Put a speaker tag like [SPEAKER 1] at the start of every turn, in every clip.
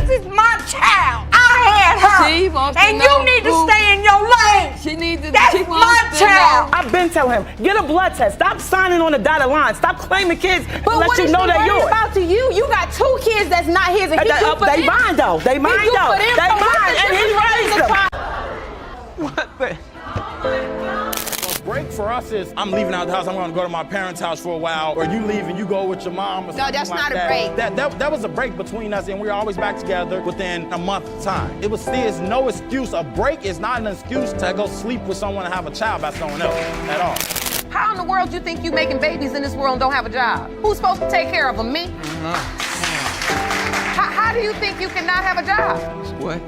[SPEAKER 1] This is my child. I had her.
[SPEAKER 2] She wants
[SPEAKER 1] and
[SPEAKER 2] to
[SPEAKER 1] you
[SPEAKER 2] know
[SPEAKER 1] need to
[SPEAKER 2] who-
[SPEAKER 1] stay in your lane.
[SPEAKER 2] She needs to.
[SPEAKER 1] That's
[SPEAKER 2] she wants
[SPEAKER 1] my
[SPEAKER 2] to
[SPEAKER 1] child.
[SPEAKER 2] know.
[SPEAKER 3] I've been telling him, get a blood test. Stop signing on the dotted line. Stop claiming kids unless you know they're yours.
[SPEAKER 1] About to you? You got 2 kids that's not his, and he do for
[SPEAKER 3] They
[SPEAKER 1] them.
[SPEAKER 3] mine though. They mine
[SPEAKER 1] do
[SPEAKER 3] though.
[SPEAKER 1] for them,
[SPEAKER 3] They
[SPEAKER 1] so what's
[SPEAKER 3] mine,
[SPEAKER 1] the
[SPEAKER 3] and he
[SPEAKER 1] difference
[SPEAKER 3] raised
[SPEAKER 1] between
[SPEAKER 3] them.
[SPEAKER 1] the
[SPEAKER 3] What the?
[SPEAKER 4] Break for us is I'm leaving out the house. I'm going to go to my parents' house for a while, or you leave and you go with your mom. Or something
[SPEAKER 1] that's
[SPEAKER 4] like
[SPEAKER 1] not a
[SPEAKER 4] that.
[SPEAKER 1] break.
[SPEAKER 4] That was a break between us, and we were always back together within a month's time. There's no excuse. A break is not an excuse to go sleep with someone and have a child by someone else at all.
[SPEAKER 5] How in the world you think you making babies in this world and don't have a job? Who's supposed to take care of them? Me? How do you think you cannot have a job?
[SPEAKER 2] What?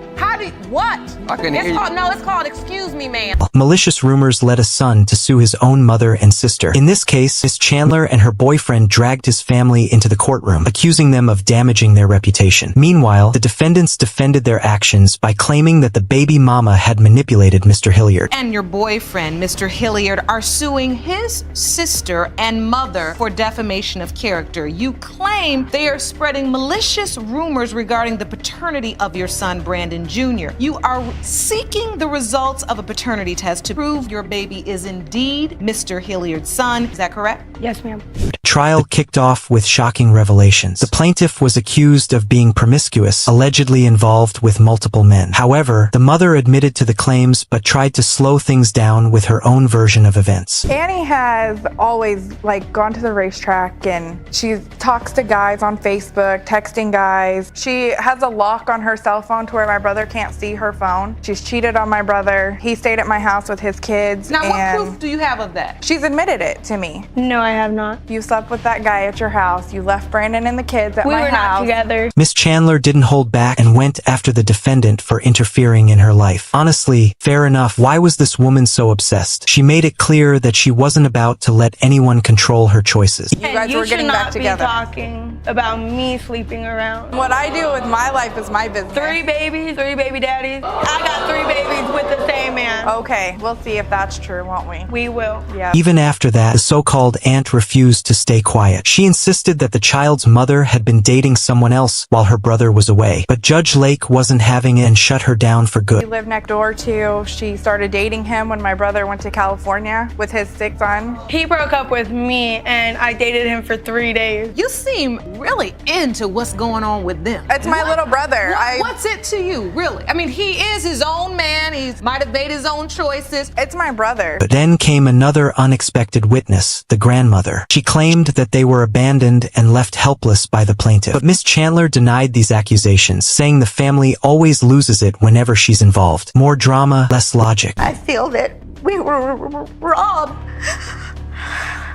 [SPEAKER 5] What?
[SPEAKER 2] I can hear you.
[SPEAKER 5] It's called excuse me, ma'am.
[SPEAKER 6] Malicious rumors led a son to sue his own mother and sister. In this case, Miss Chandler and her boyfriend dragged his family into the courtroom, accusing them of damaging their reputation. Meanwhile, the defendants defended their actions by claiming that the baby mama had manipulated Mr. Hilliard.
[SPEAKER 5] And your boyfriend, Mr. Hilliard, are suing his sister and mother for defamation of character. You claim they are spreading malicious rumors regarding the paternity of your son, Brandon Jr. You are seeking the results of a paternity test to prove your baby is indeed Mr. Hilliard's son. Is that correct?
[SPEAKER 1] Yes, ma'am.
[SPEAKER 6] Trial kicked off with shocking revelations. The plaintiff was accused of being promiscuous, allegedly involved with multiple men. However, the mother admitted to the claims but tried to slow things down with her own version of events.
[SPEAKER 7] Annie has always gone to the racetrack, and she talks to guys on Facebook, texting guys. She has a lock on her cell phone to where my brother can't see her phone. She's cheated on my brother. He stayed at my house with his kids.
[SPEAKER 5] Now, what
[SPEAKER 7] and
[SPEAKER 5] proof do you have of that?
[SPEAKER 7] she's admitted it to me.
[SPEAKER 1] No, I have not.
[SPEAKER 7] You slept with that guy at your house. You left Brandon and the kids at
[SPEAKER 1] We
[SPEAKER 7] my
[SPEAKER 1] were
[SPEAKER 7] house.
[SPEAKER 1] not together.
[SPEAKER 6] Miss Chandler didn't hold back and went after the defendant for interfering in her life. Honestly, fair enough. Why was this woman so obsessed? She made it clear that she wasn't about to let anyone control her choices.
[SPEAKER 7] You guys were getting back together.
[SPEAKER 1] You should not be talking about me sleeping around.
[SPEAKER 7] What I do with my life is my business.
[SPEAKER 1] 3 babies, 3 baby daddies. I got 3 babies with the same man.
[SPEAKER 7] Okay, we'll see if that's true, won't we?
[SPEAKER 1] We will.
[SPEAKER 7] Yeah.
[SPEAKER 6] Even after that, the so-called aunt refused to stay quiet. She insisted that the child's mother had been dating someone else while her brother was away. But Judge Lake wasn't having it and shut her down for
[SPEAKER 7] She
[SPEAKER 6] good.
[SPEAKER 7] lived next door to. She started dating him when my brother went to California with his 6 son.
[SPEAKER 1] He broke up with me and I dated him for 3 days.
[SPEAKER 5] You seem really into what's going on with them.
[SPEAKER 7] It's my little brother.
[SPEAKER 5] What's it to you, really? I mean, he is his own man. He might have made his own choices.
[SPEAKER 7] It's my brother.
[SPEAKER 6] But then came another unexpected witness, the grandmother. She claimed that they were abandoned and left helpless by the plaintiff. But Miss Chandler denied these accusations, saying the family always loses it whenever she's involved. More drama, less logic.
[SPEAKER 1] I feel that we were robbed.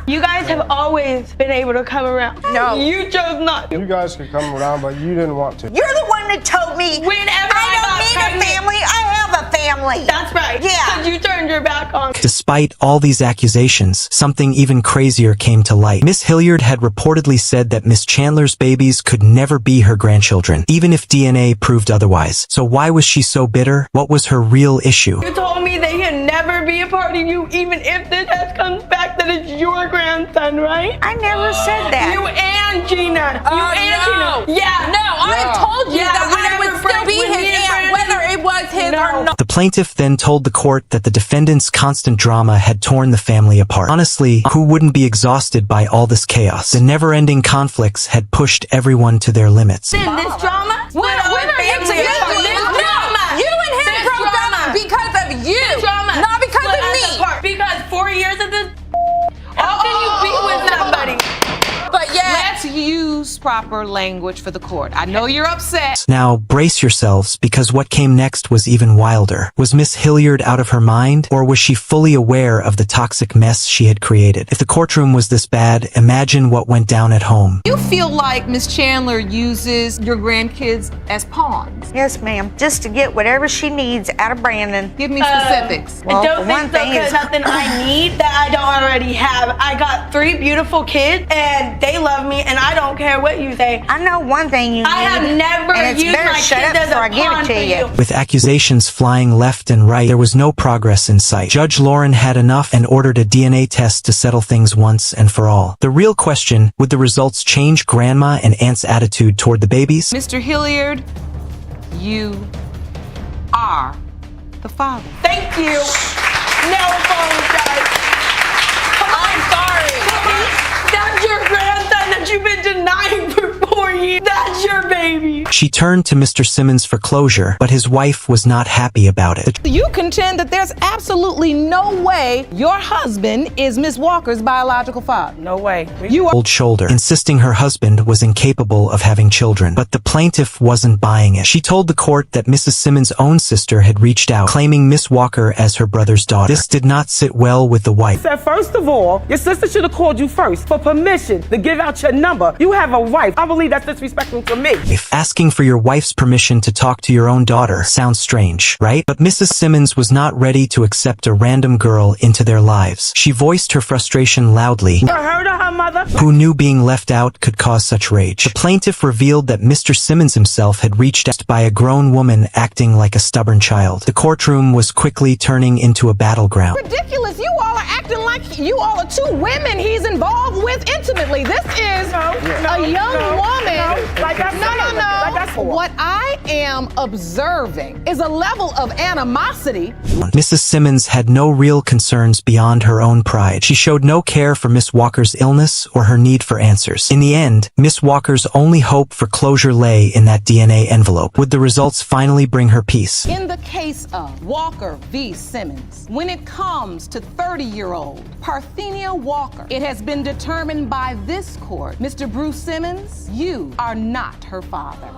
[SPEAKER 1] You guys have always been able to come around.
[SPEAKER 7] No.
[SPEAKER 1] You chose not to.
[SPEAKER 8] You guys could come around, but you didn't want to.
[SPEAKER 9] You're the one that told me
[SPEAKER 1] Whenever
[SPEAKER 9] I don't need
[SPEAKER 1] pregnant.
[SPEAKER 9] a family, I have a family.
[SPEAKER 1] That's right.
[SPEAKER 9] Yeah.
[SPEAKER 1] Because you turned your back on me.
[SPEAKER 6] Despite all these accusations, something even crazier came to light. Miss Hilliard had reportedly said that Miss Chandler's babies could never be her grandchildren, even if DNA proved otherwise. So why was she so bitter? What was her real issue?
[SPEAKER 1] You told me they can never be a part of you, even if the test comes back that it's your grandson, right?
[SPEAKER 9] I never said that.
[SPEAKER 1] You and Gina. You and
[SPEAKER 7] no.
[SPEAKER 1] Gina. Yeah.
[SPEAKER 7] No, I have told you that I would still be his aunt, whether it was his or not.
[SPEAKER 6] The plaintiff then told the court that the defendant's constant drama had torn the family apart. Honestly, who wouldn't be exhausted by all this chaos? The never-ending conflicts had pushed everyone to their limits.
[SPEAKER 1] In this drama?
[SPEAKER 5] When are you together?
[SPEAKER 7] You and him broke up because of you, not because of me.
[SPEAKER 1] Because 4 years of this, how can you be with somebody?
[SPEAKER 7] But yeah.
[SPEAKER 5] Let's use proper language for the court. I know you're upset.
[SPEAKER 6] Now, brace yourselves, because what came next was even wilder. Was Miss Hilliard out of her mind, or was she fully aware of the toxic mess she had created? If the courtroom was this bad, imagine what went down at home.
[SPEAKER 5] You feel like Miss Chandler uses your grandkids as pawns.
[SPEAKER 9] Yes, ma'am. Just to get whatever she needs out of Brandon.
[SPEAKER 5] Give me specifics.
[SPEAKER 9] Well,
[SPEAKER 1] I don't
[SPEAKER 9] one
[SPEAKER 1] think so,
[SPEAKER 9] thing
[SPEAKER 1] because
[SPEAKER 9] is-
[SPEAKER 1] nothing I need that I don't already have. I got 3 beautiful kids, and they love me, and I don't care what you say.
[SPEAKER 9] I know one thing you need.
[SPEAKER 1] I have never
[SPEAKER 9] and it's
[SPEAKER 1] used
[SPEAKER 9] better
[SPEAKER 1] my
[SPEAKER 9] shut
[SPEAKER 1] kids
[SPEAKER 9] up
[SPEAKER 1] as a
[SPEAKER 9] before I give
[SPEAKER 1] pawn
[SPEAKER 9] it to
[SPEAKER 1] for
[SPEAKER 9] you.
[SPEAKER 1] you.
[SPEAKER 6] With accusations flying left and right, there was no progress in sight. Judge Lauren had enough and ordered a DNA test to settle things once and for all. The real question, would the results change Grandma and Aunt's attitude toward the babies?
[SPEAKER 5] Mr. Hilliard, You are the father.
[SPEAKER 1] Thank you. Now apologize. I'm sorry. That's your grandson that you've been denying for 4 years. That's your baby.
[SPEAKER 6] She turned to Mr. Simmons for closure, but his wife was not happy about it.
[SPEAKER 5] You contend that there's absolutely no way your husband is Miss Walker's biological father.
[SPEAKER 3] No way.
[SPEAKER 5] You are
[SPEAKER 6] Cold shoulder, insisting her husband was incapable of having children. But the plaintiff wasn't buying it. She told the court that Mrs. Simmons' own sister had reached out, claiming Miss Walker as her brother's daughter. This did not sit well with the wife.
[SPEAKER 3] Said, first of all, your sister should have called you first for permission to give out your number. You have a wife. I believe that's disrespectful to me.
[SPEAKER 6] If asking for your wife's permission to talk to your own daughter sounds strange, right? But Mrs. Simmons was not ready to accept a random girl into their lives. She voiced her frustration loudly.
[SPEAKER 3] You heard of her mother?
[SPEAKER 6] Who knew being left out could cause such rage. The plaintiff revealed that Mr. Simmons himself had reached out by a grown woman acting like a stubborn child. The courtroom was quickly turning into a battleground.
[SPEAKER 5] ridiculous. You all are acting like you all are two women he's involved with intimately. This is a young woman. What I am observing is a level of animosity.
[SPEAKER 6] Mrs. Simmons had no real concerns beyond her own pride. She showed no care for Miss Walker's illness or her need for answers. In the end, Miss Walker's only hope for closure lay in that DNA envelope. Would the results finally bring her peace?
[SPEAKER 5] In the case of Walker v. Simmons, when it comes to 30-year-old Parthenia Walker, it has been determined by this court, Mr. Bruce Simmons, you are not her father.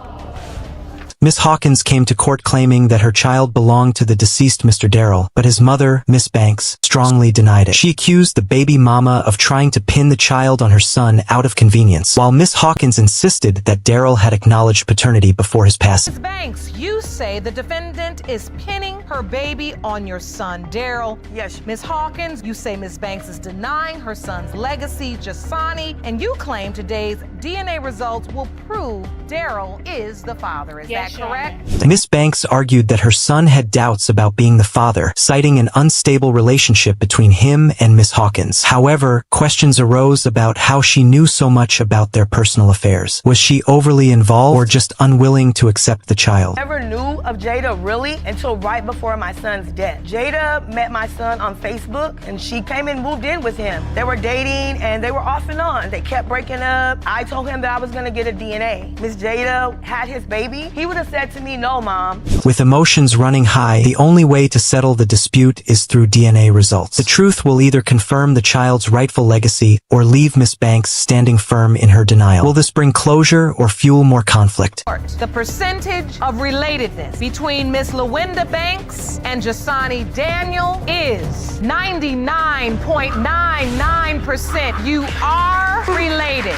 [SPEAKER 6] Miss Hawkins came to court claiming that her child belonged to the deceased Mr. Darrell, but his mother, Miss Banks, strongly denied it. She accused the baby mama of trying to pin the child on her son out of convenience, while Miss Hawkins insisted that Darrell had acknowledged paternity before his passing.
[SPEAKER 5] Miss Banks, you say the defendant is pinning her baby on your son, Darrell.
[SPEAKER 1] Yes.
[SPEAKER 5] Miss Hawkins, you say Miss Banks is denying her son's legacy, Jasani, and you claim today's DNA results will prove Darrell is the father. Is that correct?
[SPEAKER 6] Miss Banks argued that her son had doubts about being the father, citing an unstable relationship between him and Miss Hawkins. However, questions arose about how she knew so much about their personal affairs. Was she overly involved or just unwilling to accept the child?
[SPEAKER 1] Never knew of Jada really until right before my son's death. Jada met my son on Facebook and she came and moved in with him. They were dating and they were off and on. They kept breaking up. I told him that I was gonna get a DNA. Miss Jada had his baby. He would have said to me, no, Mom.
[SPEAKER 6] With emotions running high, the only way to settle the dispute is through DNA results. The truth will either confirm the child's rightful legacy or leave Miss Banks standing firm in her denial. Will this bring closure or fuel more conflict?
[SPEAKER 5] The percentage of relatedness between Miss LaWinda Banks and Jasani Daniel is 99.99%. You are related.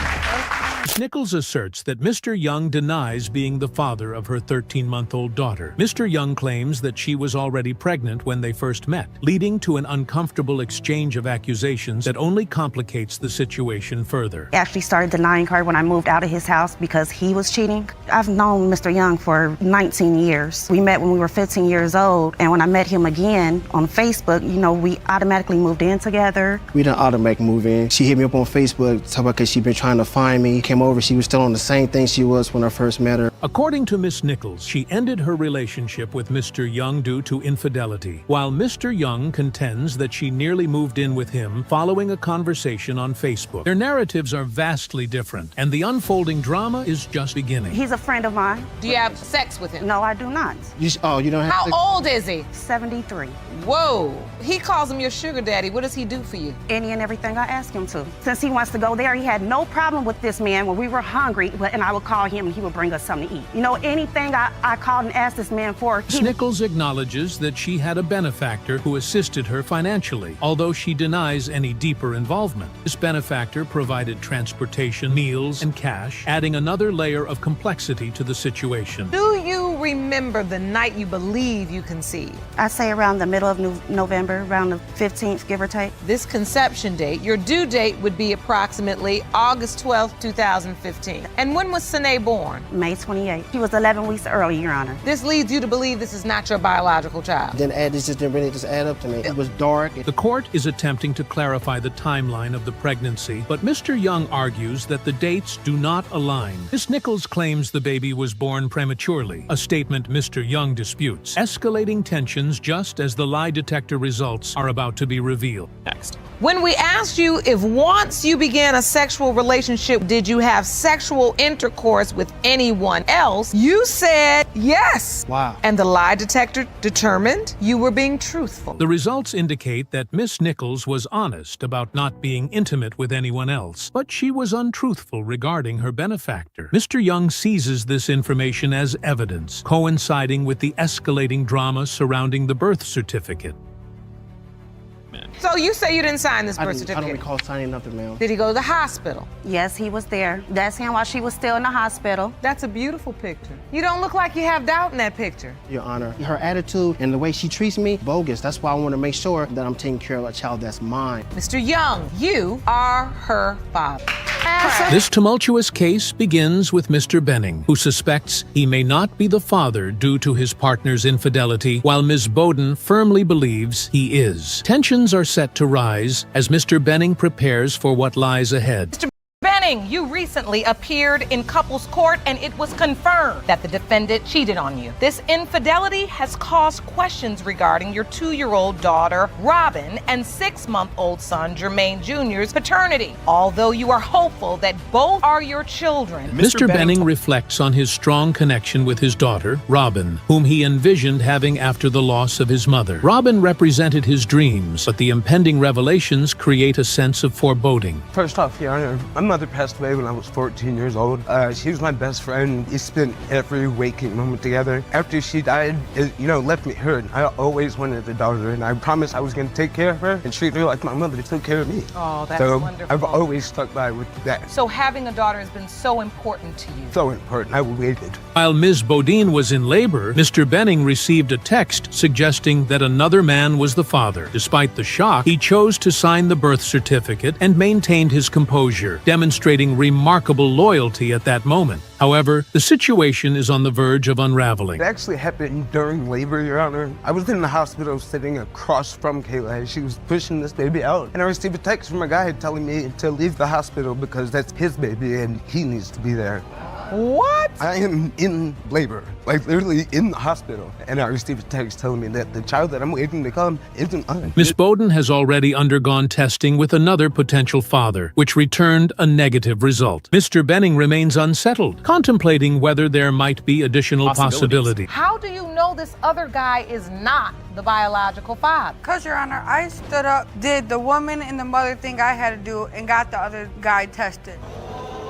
[SPEAKER 2] Nichols asserts that Mr. Young denies being the father of her 13-month-old daughter. Mr. Young claims that she was already pregnant when they first met, leading to an uncomfortable exchange of accusations that only complicates the situation further.
[SPEAKER 10] I actually started denying her when I moved out of his house because he was cheating. I've known Mr. Young for 19 years. We met when we were 15 years old, and when I met him again on Facebook, you know, we automatically moved in together.
[SPEAKER 8] We didn't automatically move in. She hit me up on Facebook, talking about because she'd been trying to find me. Came over, she was still on the same thing she was when I first met her.
[SPEAKER 2] According to Miss Nichols, she ended her relationship with Mr. Young due to infidelity, while Mr. Young contends that she nearly moved in with him following a conversation on Facebook. Their narratives are vastly different, and the unfolding drama is just beginning.
[SPEAKER 10] He's a friend of mine.
[SPEAKER 5] Do you have sex with him?
[SPEAKER 10] No, I do not.
[SPEAKER 8] You don't have
[SPEAKER 5] How
[SPEAKER 8] to.
[SPEAKER 5] old is he?
[SPEAKER 10] 73.
[SPEAKER 5] Whoa. He calls him your sugar daddy. What does he do for you?
[SPEAKER 10] Any and everything I ask him to. Since he wants to go there, he had no problem with this man when we were hungry, and I would call him and he would bring us something to eat. You know, anything I called and asked this man for.
[SPEAKER 2] Miss Nichols acknowledges that she had a benefactor who assisted her financially, although she denies any deeper involvement. This benefactor provided transportation, meals, and cash, adding another layer of complexity to the situation.
[SPEAKER 5] Do you remember the night you believe you conceived?
[SPEAKER 10] I say around the middle of November, around the 15th, give or take.
[SPEAKER 5] This conception date, your due date would be approximately August 12th, 2015. And when was Sine born?
[SPEAKER 10] May 25th. 28. She was 11 weeks early, Your Honor.
[SPEAKER 5] This leads you to believe this is not your biological child.
[SPEAKER 8] This just didn't really just add up to me. It was dark.
[SPEAKER 2] The court is attempting to clarify the timeline of the pregnancy, but Mr. Young argues that the dates do not align. Ms. Nichols claims the baby was born prematurely, a statement Mr. Young disputes, escalating tensions just as the lie detector results are about to be revealed.
[SPEAKER 11] Next.
[SPEAKER 5] When we asked you if once you began a sexual relationship, did you have sexual intercourse with anyone else, you said yes.
[SPEAKER 8] Wow.
[SPEAKER 5] And the lie detector determined you were being truthful.
[SPEAKER 2] The results indicate that Miss Nichols was honest about not being intimate with anyone else, but she was untruthful regarding her benefactor. Mr. Young seizes this information as evidence, coinciding with the escalating drama surrounding the birth certificate.
[SPEAKER 5] So you say you didn't sign this birth
[SPEAKER 8] I
[SPEAKER 5] certificate?
[SPEAKER 8] don't recall signing nothing, ma'am.
[SPEAKER 5] Did he go to the hospital?
[SPEAKER 10] Yes, he was there. That's him while she was still in the hospital.
[SPEAKER 5] That's a beautiful picture. You don't look like you have doubt in that picture.
[SPEAKER 8] Your Honor, her attitude and the way she treats me, bogus. That's why I want to make sure that I'm taking care of a child that's mine.
[SPEAKER 5] Mr. Young, you are her father.
[SPEAKER 2] This tumultuous case begins with Mr. Benning, who suspects he may not be the father due to his partner's infidelity, while Ms. Bowden firmly believes he is. Tensions are set to rise as Mr. Benning prepares for what lies ahead.
[SPEAKER 5] Mr. Benning, you recently appeared in couples court and it was confirmed that the defendant cheated on you. This infidelity has caused questions regarding your 2-year-old daughter, Robin, and 6-month-old son, Jermaine Jr.'s paternity. Although you are hopeful that both are your children.
[SPEAKER 2] Mr. Benning reflects on his strong connection with his daughter, Robin, whom he envisioned having after the loss of his mother. Robin represented his dreams, but the impending revelations create a sense of foreboding.
[SPEAKER 12] First off, Your Honor, my mother passed away when I was 14 years old. She was my best friend. We spent every waking moment together. After she died, it, left me hurt. I always wanted a daughter, and I promised I was going to take care of her and treat her like my mother took care of me.
[SPEAKER 5] Oh, that's
[SPEAKER 12] so
[SPEAKER 5] wonderful.
[SPEAKER 12] I've always stuck by with that.
[SPEAKER 5] So having a daughter has been so important to you.
[SPEAKER 12] So important. I waited.
[SPEAKER 2] While Ms. Bodine was in labor, Mr. Benning received a text suggesting that another man was the father. Despite the shock, he chose to sign the birth certificate and maintained his composure, demonstrating remarkable loyalty at that moment. However, the situation is on the verge of unraveling.
[SPEAKER 12] It actually happened during labor, Your Honor. I was in the hospital sitting across from Kayla. She was pushing this baby out, and I received a text from a guy telling me to leave the hospital because that's his baby and he needs to be there.
[SPEAKER 5] What?
[SPEAKER 12] I am in labor, like literally in the hospital, and I received a text telling me that the child that I'm waiting to come isn't mine.
[SPEAKER 2] Ms. Bowden has already undergone testing with another potential father, which returned a negative result. Mr. Benning remains unsettled, contemplating whether there might be additional possibilities.
[SPEAKER 5] How do you know this other guy is not the biological father?
[SPEAKER 13] Because, Your Honor, I stood up, did the woman and the mother thing I had to do, and got the other guy tested.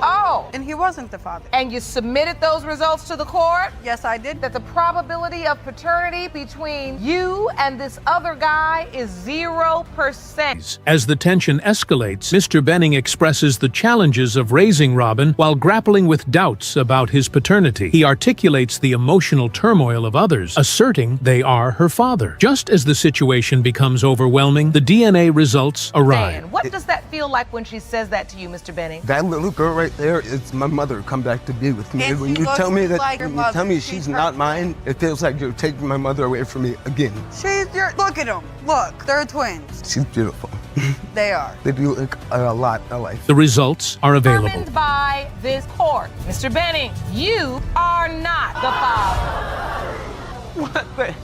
[SPEAKER 5] Oh.
[SPEAKER 13] And he wasn't the father.
[SPEAKER 5] And you submitted those results to the court?
[SPEAKER 13] Yes, I did.
[SPEAKER 5] That the probability of paternity between you and this other guy is 0%.
[SPEAKER 2] As the tension escalates, Mr. Benning expresses the challenges of raising Robin while grappling with doubts about his paternity. He articulates the emotional turmoil of others, asserting they are her father. Just as the situation becomes overwhelming, the DNA results arrive.
[SPEAKER 5] Dan, what does that feel like when she says that to you, Mr. Benning?
[SPEAKER 12] That little girl right there, it's my mother come back to be with me.
[SPEAKER 13] And
[SPEAKER 12] when
[SPEAKER 13] she
[SPEAKER 12] you tell me that,
[SPEAKER 13] like
[SPEAKER 12] when
[SPEAKER 13] your
[SPEAKER 12] you tell me
[SPEAKER 13] mother.
[SPEAKER 12] she's not mine, it feels like you're taking my mother away from me again.
[SPEAKER 13] Look at them. Look, they're twins.
[SPEAKER 12] She's beautiful.
[SPEAKER 13] They are.
[SPEAKER 12] They do look a lot alike.
[SPEAKER 2] The results are available.
[SPEAKER 5] Determined by this court. Mr. Benning, you are not the father.
[SPEAKER 12] What the?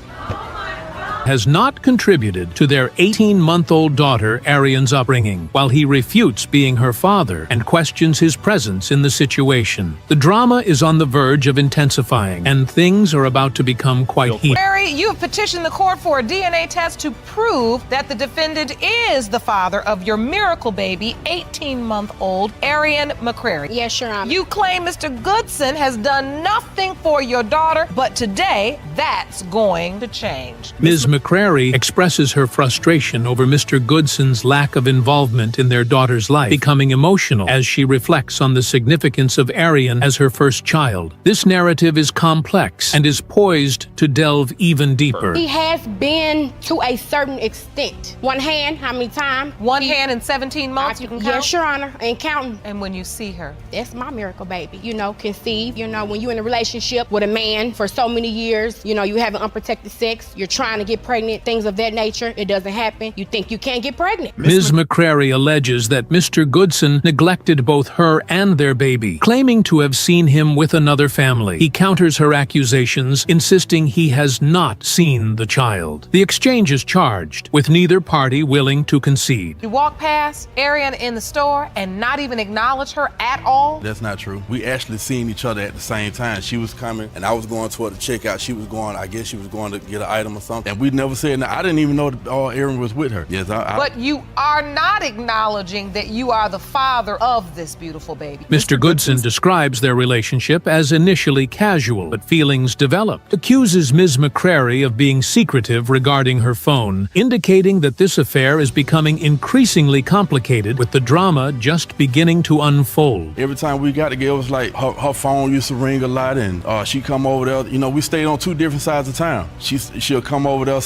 [SPEAKER 2] Has not contributed to their 18-month-old daughter Arian's upbringing, while he refutes being her father and questions his presence in the situation. The drama is on the verge of intensifying, and things are about to become quite heated.
[SPEAKER 5] Mary, you have petitioned the court for a DNA test to prove that the defendant is the father of your miracle baby, 18-month-old Arian McCrary.
[SPEAKER 14] Yes, Your Honor.
[SPEAKER 5] You claim Mr. Goodson has done nothing for your daughter, but today that's going to change.
[SPEAKER 2] Ms. McCrary expresses her frustration over Mr. Goodson's lack of involvement in their daughter's life, becoming emotional as she reflects on the significance of Adrian as her first child. This narrative is complex and is poised to delve even deeper.
[SPEAKER 11] He has been to a certain extent. One hand, how many times?
[SPEAKER 5] One hand in 17 months, you can count?
[SPEAKER 11] Yes, Your Honor, and counting.
[SPEAKER 5] And when you see her?
[SPEAKER 11] That's my miracle baby. You know, conceive. You know, when you're in a relationship with a man for so many years, you know, you have an unprotected sex, you're trying to get pregnant, things of that nature, it doesn't happen. You think you can't get pregnant.
[SPEAKER 2] Ms. McCrary alleges that Mr. Goodson neglected both her and their baby, claiming to have seen him with another family. He counters her accusations, insisting he has not seen the child. The exchange is charged, with neither party willing to concede.
[SPEAKER 5] You walk past Adrian in the store and not even acknowledge her at all?
[SPEAKER 14] That's not true. We actually seen each other at the same time. She was coming and I was going toward the checkout. She was going, I guess she was going to get an item or something. And we never said, I didn't even know that Adrian was with her. Yes,
[SPEAKER 5] But you are not acknowledging that you are the father of this beautiful baby.
[SPEAKER 2] Mr. Goodson describes their relationship as initially casual, but feelings developed, accuses Ms. McCrary of being secretive regarding her phone, indicating that this affair is becoming increasingly complicated with the drama just beginning to unfold.
[SPEAKER 14] Every time we got together, it was like her phone used to ring a lot and she come over there. You know, we stayed on two different sides of town. She'll come over there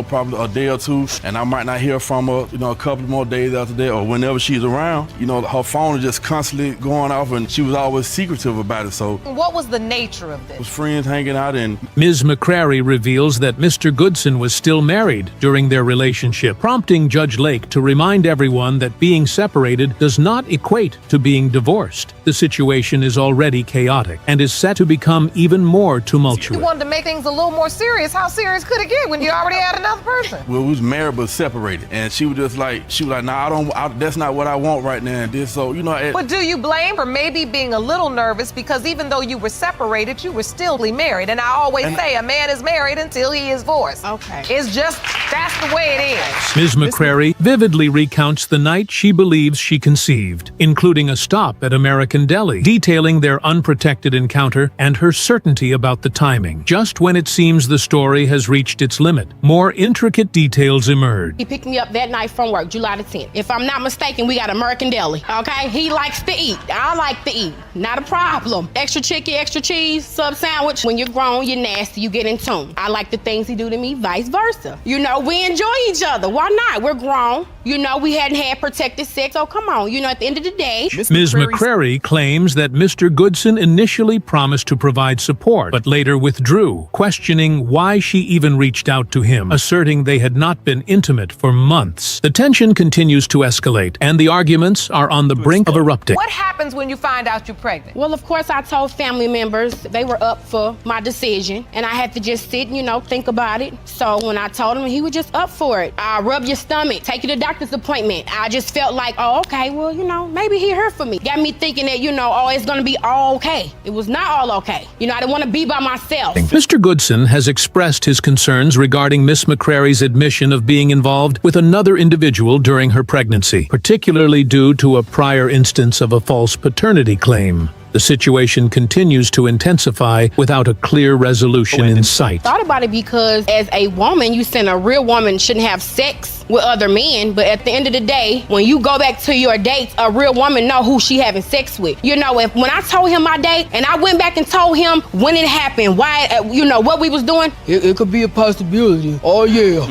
[SPEAKER 14] probably a day or two, and I might not hear from her, a couple more days after that, or whenever she's around, her phone is just constantly going off, and she was always secretive about it. So
[SPEAKER 5] what was the nature of this?
[SPEAKER 14] It was friends hanging out, and
[SPEAKER 2] Ms. McCrary reveals that Mr. Goodson was still married during their relationship, prompting Judge Lake to remind everyone that being separated does not equate to being divorced. The situation is already chaotic and is set to become even more tumultuous.
[SPEAKER 5] You wanted to make things a little more serious. How serious could it get when you already had another person?
[SPEAKER 14] Well, we was married but separated, and she was like, nah, that's not what I want right now. And this, so
[SPEAKER 5] But do you blame her maybe being a little nervous because even though you were separated, you were still married? And I always say a man is married until he is divorced.
[SPEAKER 11] Okay.
[SPEAKER 5] It's just, that's the way it is.
[SPEAKER 2] Ms. McCrary vividly recounts the night she believes she conceived, including a stop at American Deli, detailing their unprotected encounter and her certainty about the timing. Just when it seems the story has reached its limit, more intricate details emerge.
[SPEAKER 11] He picked me up that night from work, July the 10th. If I'm not mistaken, we got American Deli, okay? He likes to eat. I like to eat. Not a problem. Extra chicken, extra cheese, sub sandwich. When you're grown, you're nasty, you get in tune. I like the things he do to me, vice versa. We enjoy each other. Why not? We're grown. We hadn't had protected sex, so come on. At the end of the day.
[SPEAKER 2] Ms. McCrary claims that Mr. Goodson initially promised to provide support, but later withdrew, questioning why she even reached out to him, asserting they had not been intimate for months. The tension continues to escalate, and the arguments are on the brink of erupting.
[SPEAKER 5] What happens when you find out you're pregnant?
[SPEAKER 11] Well, of course, I told family members they were up for my decision, and I had to just sit and, think about it. So when I told him, he was just up for it. I rub your stomach, take you to doctor's appointment. I just felt like, oh, okay, well, maybe he heard from me. Got me thinking that, it's gonna be all okay. It was not all okay. I didn't want to be by myself.
[SPEAKER 2] Mr. Goodson has expressed his concerns regarding Miss McCrary's admission of being involved with another individual during her pregnancy, particularly due to a prior instance of a false paternity claim. The situation continues to intensify without a clear resolution in sight.
[SPEAKER 11] Thought about it because as a woman, you saying a real woman shouldn't have sex with other men, but at the end of the day, when you go back to your dates, a real woman know who she having sex with. When I told him my date and I went back and told him when it happened, why, what we was doing, it could be a possibility. Oh yeah.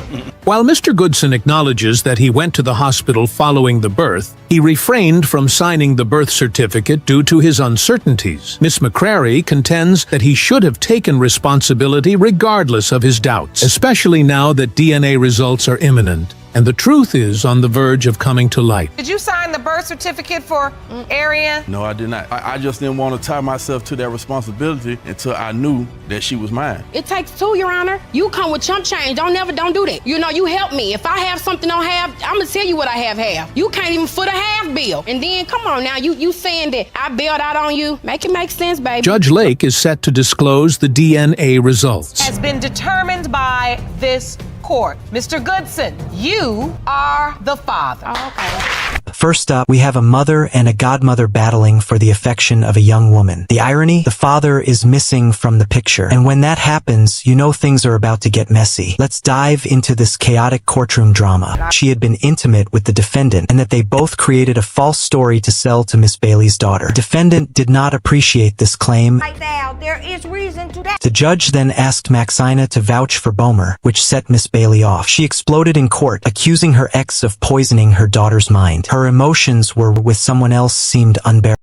[SPEAKER 2] While Mr. Goodson acknowledges that he went to the hospital following the birth, he refrained from signing the birth certificate due to his uncertainties. Miss McCrary contends that he should have taken responsibility regardless of his doubts, especially now that DNA results are imminent and the truth is on the verge of coming to light.
[SPEAKER 5] Did you sign the birth certificate for Adrian?
[SPEAKER 14] No, I did not. I just didn't want to tie myself to that responsibility until I knew that she was mine.
[SPEAKER 11] It takes two, Your Honor. You come with chump change. Don't do that. You help me. If I have something I don't have, I'm gonna tell you what I have. You can't even foot a half bill. And then, come on now, you saying that I bailed out on you. Make it make sense, baby.
[SPEAKER 2] Judge Lake is set to disclose the DNA results.
[SPEAKER 5] Has been determined by this court. Mr. Goodson, you are the father.
[SPEAKER 11] Oh, okay.
[SPEAKER 6] First up, we have a mother and a godmother battling for the affection of a young woman. The irony? The father is missing from the picture. And when that happens, you know things are about to get messy. Let's dive into this chaotic courtroom drama. She had been intimate with the defendant, and that they both created a false story to sell to Miss Bailey's daughter. Defendant did not appreciate this claim.
[SPEAKER 9] There is reason to that.
[SPEAKER 6] The judge then asked Maxina to vouch for Bomer, which set Miss Bailey off. She exploded in court, accusing her ex of poisoning her daughter's mind. Her emotions were with someone else seemed unbearable.